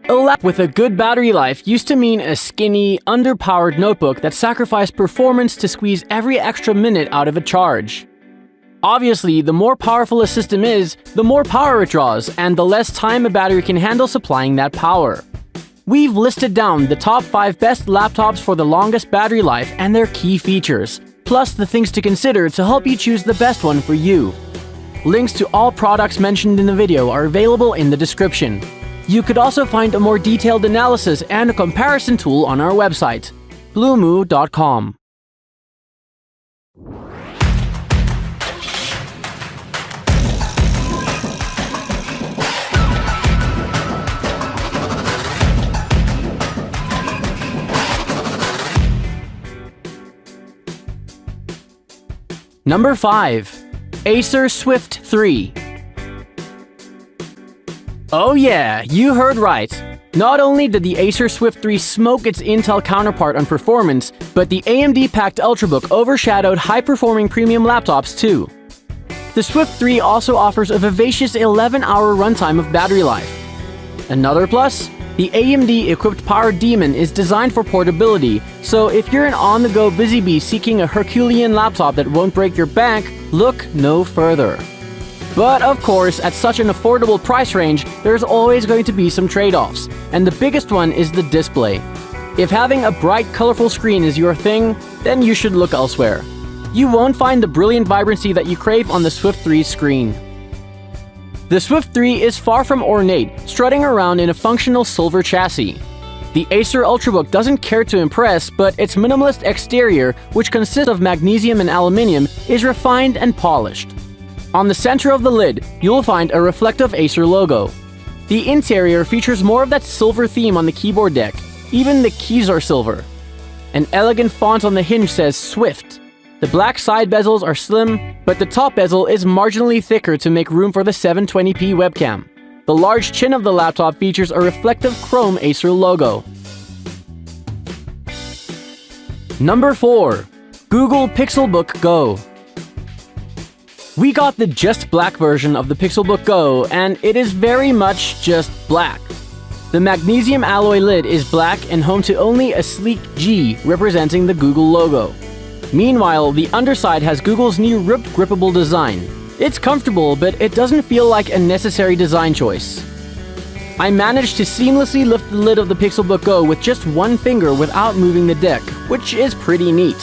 A laptop with a good battery life used to mean a skinny, underpowered notebook that sacrificed performance to squeeze every extra minute out of a charge. Obviously, the more powerful a system is, the more power it draws, and the less time a battery can handle supplying that power. We've listed down the top 5 best laptops for the longest battery life and their key features, plus the things to consider to help you choose the best one for you. Links to all products mentioned in the video are available in the description. You could also find a more detailed analysis and a comparison tool on our website, blumoo.com. Number 5. Acer Swift 3. Oh yeah, you heard right. Not only did the Acer Swift 3 smoke its Intel counterpart on performance, but the AMD-packed Ultrabook overshadowed high-performing premium laptops too. The Swift 3 also offers a vivacious 11-hour runtime of battery life. Another plus? The AMD-equipped Power Demon is designed for portability, so if you're an on-the-go busy bee seeking a Herculean laptop that won't break your bank, look no further. But of course, at such an affordable price range, there's always going to be some trade-offs, and the biggest one is the display. If having a bright, colorful screen is your thing, then you should look elsewhere. You won't find the brilliant vibrancy that you crave on the Swift 3's screen. The Swift 3 is far from ornate, strutting around in a functional silver chassis. The Acer Ultrabook doesn't care to impress, but its minimalist exterior, which consists of magnesium and aluminium, is refined and polished. On the center of the lid, you'll find a reflective Acer logo. The interior features more of that silver theme on the keyboard deck. Even the keys are silver. An elegant font on the hinge says Swift. The black side bezels are slim, but the top bezel is marginally thicker to make room for the 720p webcam. The large chin of the laptop features a reflective chrome Acer logo. Number 4. Google Pixelbook Go. We got the just black version of the Pixelbook Go, and it is very much just black. The magnesium alloy lid is black and home to only a sleek G representing the Google logo. Meanwhile, the underside has Google's new ripped grippable design. It's comfortable, but it doesn't feel like a necessary design choice. I managed to seamlessly lift the lid of the Pixelbook Go with just one finger without moving the deck, which is pretty neat.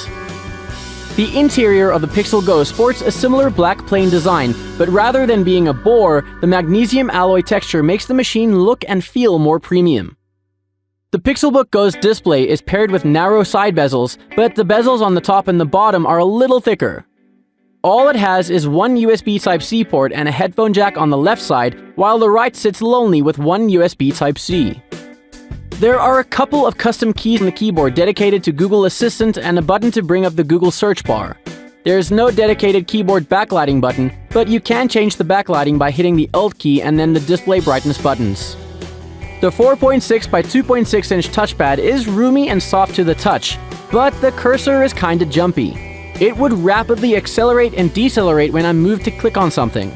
The interior of the Pixel Go sports a similar black plain design, but rather than being a bore, the magnesium alloy texture makes the machine look and feel more premium. The Pixelbook Go's display is paired with narrow side bezels, but the bezels on the top and the bottom are a little thicker. All it has is one USB Type-C port and a headphone jack on the left side, while the right sits lonely with one USB Type-C. There are a couple of custom keys on the keyboard dedicated to Google Assistant and a button to bring up the Google search bar. There's no dedicated keyboard backlighting button, but you can change the backlighting by hitting the Alt key and then the display brightness buttons. The 4.6 by 2.6 inch touchpad is roomy and soft to the touch, but the cursor is kinda jumpy. It would rapidly accelerate and decelerate when I moved to click on something.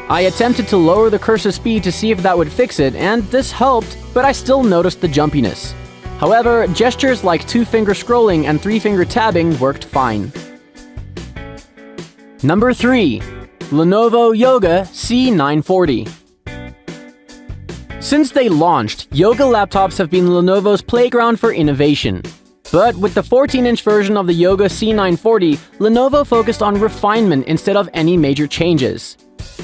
I attempted to lower the cursor speed to see if that would fix it, and this helped, but I still noticed the jumpiness. However, gestures like 2-finger scrolling and 3-finger tabbing worked fine. Number 3. Lenovo Yoga C940. Since they launched, Yoga laptops have been Lenovo's playground for innovation. But with the 14-inch version of the Yoga C940, Lenovo focused on refinement instead of any major changes.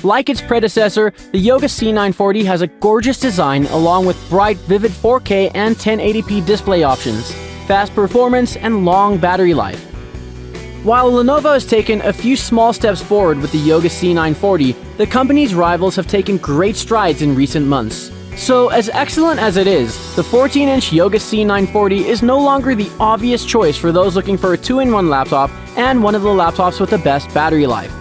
Like its predecessor, the Yoga C940 has a gorgeous design along with bright, vivid 4K and 1080p display options, fast performance, and long battery life. While Lenovo has taken a few small steps forward with the Yoga C940, the company's rivals have taken great strides in recent months. So, as excellent as it is, the 14-inch Yoga C940 is no longer the obvious choice for those looking for a 2-in-1 laptop and one of the laptops with the best battery life.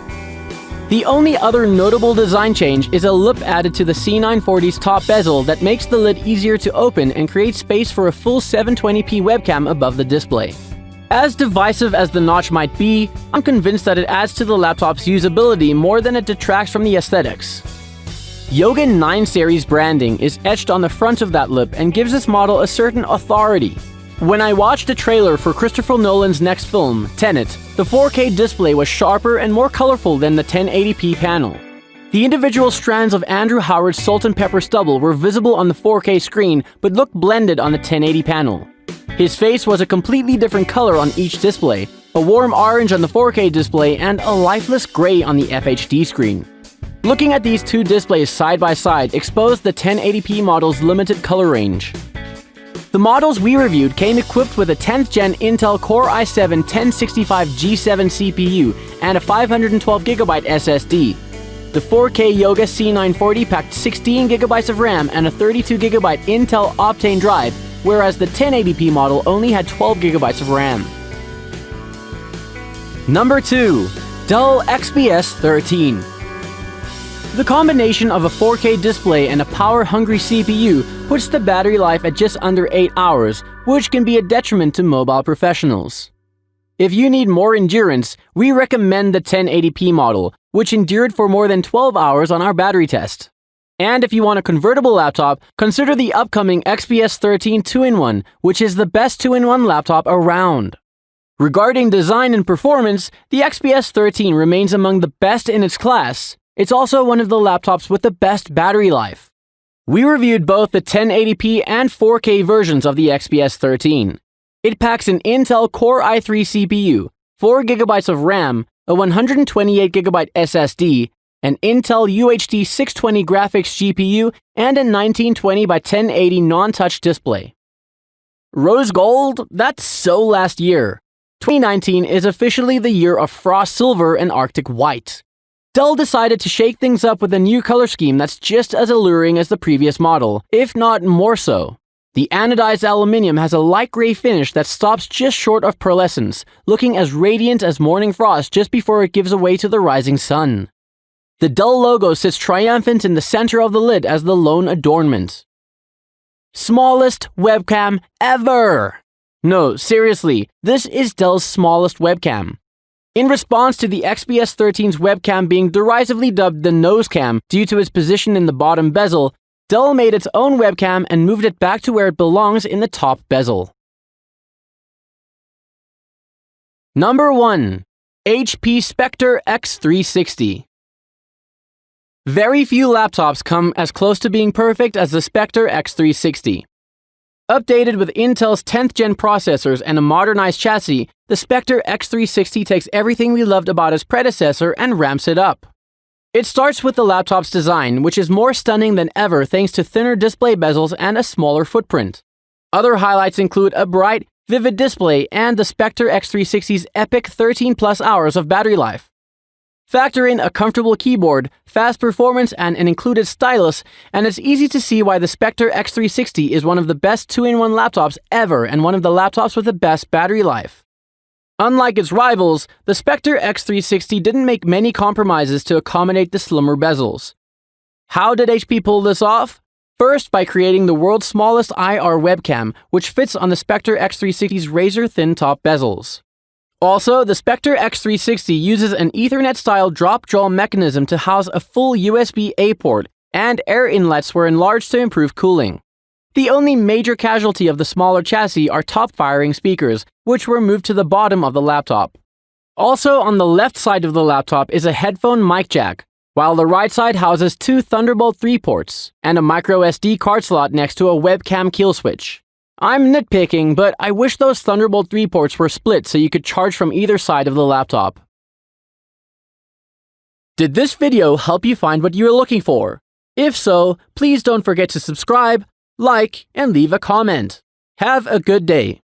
The only other notable design change is a lip added to the C940's top bezel that makes the lid easier to open and creates space for a full 720p webcam above the display. As divisive as the notch might be, I'm convinced that it adds to the laptop's usability more than it detracts from the aesthetics. Yoga 9 series branding is etched on the front of that lip and gives this model a certain authority. When I watched a trailer for Christopher Nolan's next film, Tenet, the 4K display was sharper and more colorful than the 1080p panel. The individual strands of Andrew Howard's salt and pepper stubble were visible on the 4K screen but looked blended on the 1080 panel. His face was a completely different color on each display, a warm orange on the 4K display and a lifeless gray on the FHD screen. Looking at these two displays side by side exposed the 1080p model's limited color range. The models we reviewed came equipped with a 10th gen Intel Core i7 1065G7 CPU and a 512GB SSD. The 4K Yoga C940 packed 16GB of RAM and a 32GB Intel Optane drive, whereas the 1080p model only had 12GB of RAM. Number 2. Dell XPS 13. The combination of a 4K display and a power-hungry CPU puts the battery life at just under 8 hours, which can be a detriment to mobile professionals. If you need more endurance, we recommend the 1080p model, which endured for more than 12 hours on our battery test. And if you want a convertible laptop, consider the upcoming XPS 13 2-in-1, which is the best 2-in-1 laptop around. Regarding design and performance, the XPS 13 remains among the best in its class. It's also one of the laptops with the best battery life. We reviewed both the 1080p and 4K versions of the XPS 13. It packs an Intel Core i3 CPU, 4GB of RAM, a 128GB SSD, an Intel UHD 620 graphics GPU, and a 1920 by 1080 non-touch display. Rose gold? That's so last year. 2019 is officially the year of Frost Silver and Arctic White. Dell decided to shake things up with a new color scheme that's just as alluring as the previous model, if not more so. The anodized aluminium has a light gray finish that stops just short of pearlescence, looking as radiant as morning frost just before it gives away to the rising sun. The Dell logo sits triumphant in the center of the lid as the lone adornment. Smallest webcam ever! No, seriously, this is Dell's smallest webcam. In response to the XPS 13's webcam being derisively dubbed the nose cam due to its position in the bottom bezel, Dell made its own webcam and moved it back to where it belongs in the top bezel. Number 1. HP Spectre X360. Very few laptops come as close to being perfect as the Spectre X360. Updated with Intel's 10th gen processors and a modernized chassis, the Spectre X360 takes everything we loved about its predecessor and ramps it up. It starts with the laptop's design, which is more stunning than ever thanks to thinner display bezels and a smaller footprint. Other highlights include a bright, vivid display and the Spectre X360's epic 13+ hours of battery life. Factor in a comfortable keyboard, fast performance, and an included stylus, and it's easy to see why the Spectre X360 is one of the best 2-in-1 laptops ever and one of the laptops with the best battery life. Unlike its rivals, the Spectre X360 didn't make many compromises to accommodate the slimmer bezels. How did HP pull this off? First, by creating the world's smallest IR webcam, which fits on the Spectre X360's razor-thin top bezels. Also, the Spectre X360 uses an Ethernet-style drop-jaw mechanism to house a full USB-A port, and air inlets were enlarged to improve cooling. The only major casualty of the smaller chassis are top-firing speakers, which were moved to the bottom of the laptop. Also, on the left side of the laptop is a headphone mic jack, while the right side houses 2 Thunderbolt 3 ports and a microSD card slot next to a webcam kill switch. I'm nitpicking, but I wish those Thunderbolt 3 ports were split so you could charge from either side of the laptop. Did this video help you find what you were looking for? If so, please don't forget to subscribe, like, and leave a comment. Have a good day.